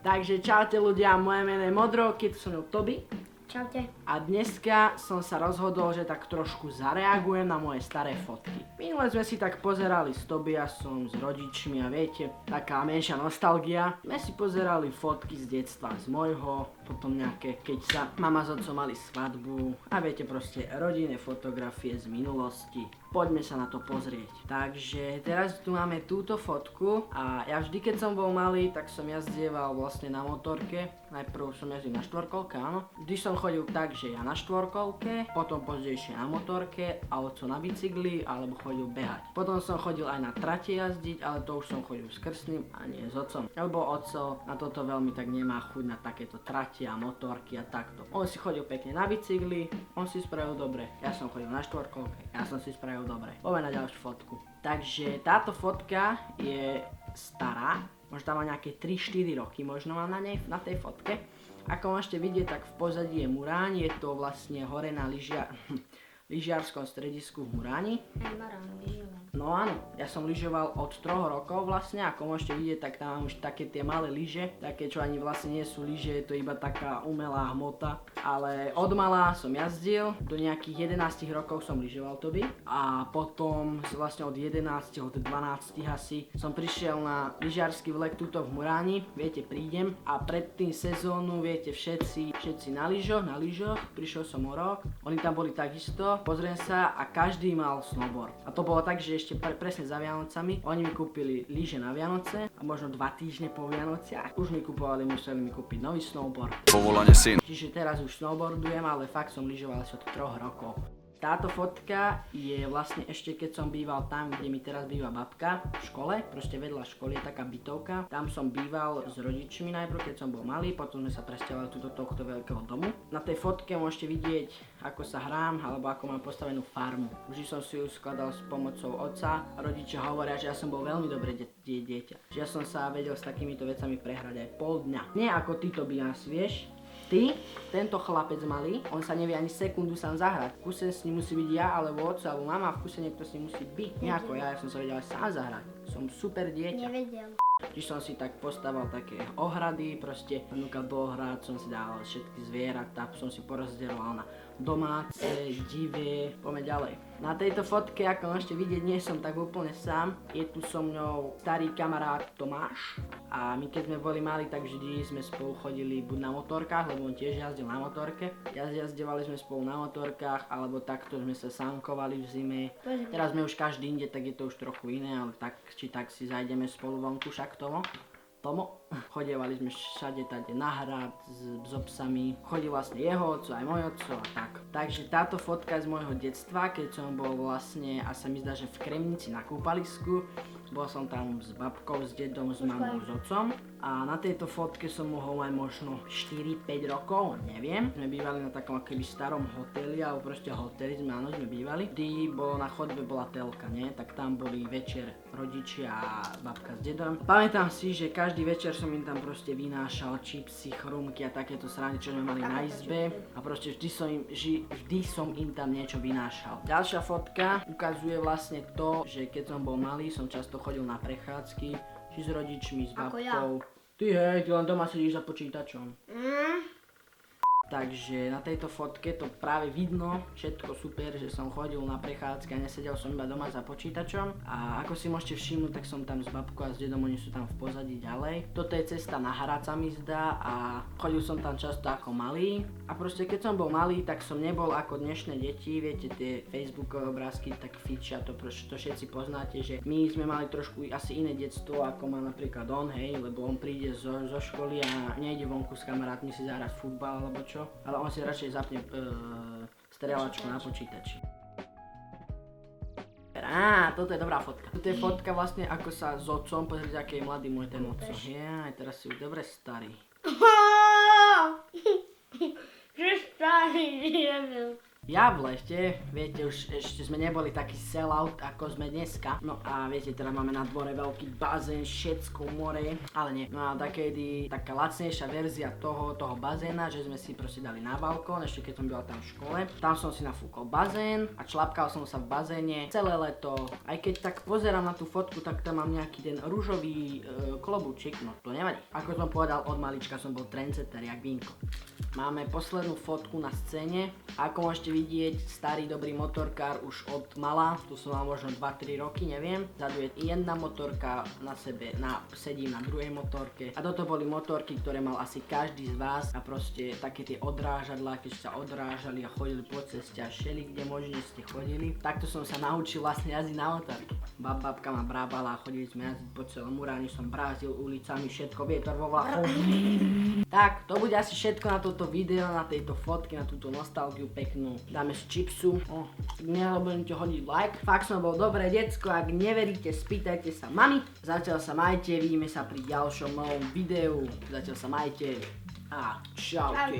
Takže čaute ľudia, moje meno je Modrovky, tu som Toby. Čaute. A dneska som sa rozhodol, že tak trošku zareagujem na moje staré fotky. Minule sme si tak pozerali s Tobiasom, s rodičmi a viete, taká menšia nostalgia. Sme si pozerali fotky z detstva, z mojho, potom nejaké, keď sa mama s otcom mali svadbu a viete proste rodinné fotografie z minulosti. Poďme sa na to pozrieť. Takže teraz tu máme túto fotku a ja vždy keď som bol malý, tak som jazdieval vlastne na motorke. Najprv som jazdil na štvorkolke, áno. Vždy som chodil tak, že ja na štvorkolke, potom pozdejšie na motorke a otco na bicykli alebo chodil behať. Potom som chodil aj na trate jazdiť, ale to už som chodil s krstným a nie s otcom. Lebo otco na toto veľmi tak nemá chuť na takéto trate a motorky a takto. On si chodil pekne na bicykli, on si spravil dobre. Ja som chodil na štvorkolke, ja som si spravil dobre. Poďme na ďalšiu fotku. Takže táto fotka je stará, možno tam má nejaké 3-4 roky, možno mám na tej fotke. Ako môžete vidieť, tak v pozadí je Muráň, je to vlastne hore na lyžiarskom stredisku v Muráni. No áno, ja som lyžoval od 3 rokov vlastne, ako môžete vidieť, tak tam mám už také tie malé lyže, také čo ani vlastne nie sú lyže, je to iba taká umelá hmota. Ale od malá som jazdil, do nejakých 11 rokov som lyžoval Toby a potom vlastne od 11, od 12 asi som prišiel na lyžiarsky vlek tuto v Muráni, viete, prídem a pred tým sezónu, viete, všetci na lyžoch, prišiel som o rok, oni tam boli takisto, pozriem sa a každý mal snowboard. A to bolo tak, že ešte presne za Vianocami, oni mi kúpili lyže na Vianoce a možno 2 týždne po Vianociach už museli mi kúpiť nový snowboard. Povolanie syn. Čiže teraz už snowboardujem, ale fakt som lyžoval asi od 3 rokov. Táto fotka je vlastne ešte keď som býval tam, kde mi teraz býva babka, v škole, proste vedľa školy je taká bytovka. Tam som býval s rodičmi najprv, keď som bol malý, potom sme sa presťahovali do tohto veľkého domu. Na tej fotke môžete vidieť, ako sa hrám, alebo ako mám postavenú farmu. Vždy som si ju skladal s pomocou otca. Rodičia hovoria, že ja som bol veľmi dobré dieťa. Že ja som sa vedel s takýmito vecami prehrať aj pol dňa. Nie ako ty, Tobias, vieš? Ty, tento chlapec malý, on sa nevie ani sekundu sám zahrať. V kuse s ním musí byť ja, alebo otco, alebo mama, v kuse niekto s ním musí byť. Nejako ja som sa vedel aj sám zahrať. Som super dieťa. Nevedel. Čiže som si tak postavil také ohrady, proste vnúkal do ohrad, som si dal všetky zvieratá, som si porozdeľoval na domáce, divé, poďme ďalej. Na tejto fotke, ako môžete vidieť, nie som tak úplne sám, je tu so mnou starý kamarát Tomáš a my keď sme boli mali, tak vždy sme spolu chodili buď na motorkách, lebo on tiež jazdil na motorke, jazdievali sme spolu na motorkách, alebo takto sme sa sánkovali v zime. Teraz sme už každý inde, tak je to už trochu iné, ale tak či tak si zajdeme spolu vonku, však Tomo. Chodievali sme všade tade na hrad s psami. Chodil vlastne jeho otco, aj môj otco a tak. Takže táto fotka je z môjho detstva, keď som bol vlastne, a sa mi zdá, že v Kremnici na kúpalisku. Bol som tam s babkou, s dedom, s mamou, s otcom. A na tejto fotke som mohol mať možno 4-5 rokov, neviem. Sme bývali na takom akoby starom hoteli, alebo proste hoteli sme bývali. Vždy na chodbe bola telka, nie? Tak tam boli večer rodičia a babka s dedom. Pamätám si, že každý večer som im tam proste vynášal čipsy, chrumky a takéto srany, čo sme mali na izbe. A proste vždy som im tam niečo vynášal. Ďalšia fotka ukazuje vlastne to, že keď som bol malý, som často chodil na prechádzky, či s rodičmi, s babkou. Ty hej, ty len doma sedíš za počítačom. Takže na tejto fotke to práve vidno, všetko super, že som chodil na prechádzky a nesedel som iba doma za počítačom. A ako si môžete všimnúť, tak som tam s babkou a s dedom, oni sú tam v pozadí ďalej. Toto je cesta na hrad, sa mi zdá, a chodil som tam často ako malý. A proste keď som bol malý, tak som nebol ako dnešné deti, viete, tie facebookové obrázky tak fičia, to všetci poznáte, že my sme mali trošku asi iné detstvo, ako má napríklad on, hej, lebo on príde zo školy a nejde vonku s kamarátmi si zahrať futbal alebo čo. Ale on si radšej zapne strieľačku na počítači. Toto je dobrá fotka. Toto je fotka vlastne ako sa s otcom, pozrite, aký je mladý môj ten otco. Aj teraz si už dobre starý. Že starý, neviem. Ja v lete, viete, už ešte sme neboli taký sell-out, ako sme dneska. No a viete, teda máme na dvore veľký bazén, všetko, more, ale nie. No a takedy taká lacnejšia verzia toho bazéna, že sme si proste dali na balkón, ešte keď som bola tam v škole. Tam som si nafúkol bazén a člapkal som sa v bazéne celé leto. Aj keď tak pozerám na tú fotku, tak tam mám nejaký ten ružový klobúčik, no to nevadí. Ako som povedal, od malička som bol trendsetter, jak vínko. Máme poslednú fotku na scéne. Ako môžete vidieť, starý dobrý motorkár už od mala, tu som mal možno 2-3 roky, neviem. Zadu je jedna motorka, sedím na druhej motorke. A toto boli motorky, ktoré mal asi každý z vás. A proste také tie odrážadlá, keď sa odrážali a chodili po ceste a šeli, kde možne ste chodili. Takto som sa naučil vlastne jazdiť na motorke. Babka ma brábala a chodili sme jazdiť po celom Muráni, som brázil ulicami, všetko, vietor vo vlaku. Tak, to bude asi všetko na toto video, na tejto fotke, na túto nostalgiu peknú. Dáme si čipsu. Nezabudnite hodiť like. Fakt som bol dobré decko, ak neveríte, spýtajte sa mami. Zatiaľ sa majte, vidíme sa pri ďalšom novom videu. Zatiaľ sa majte a čaute.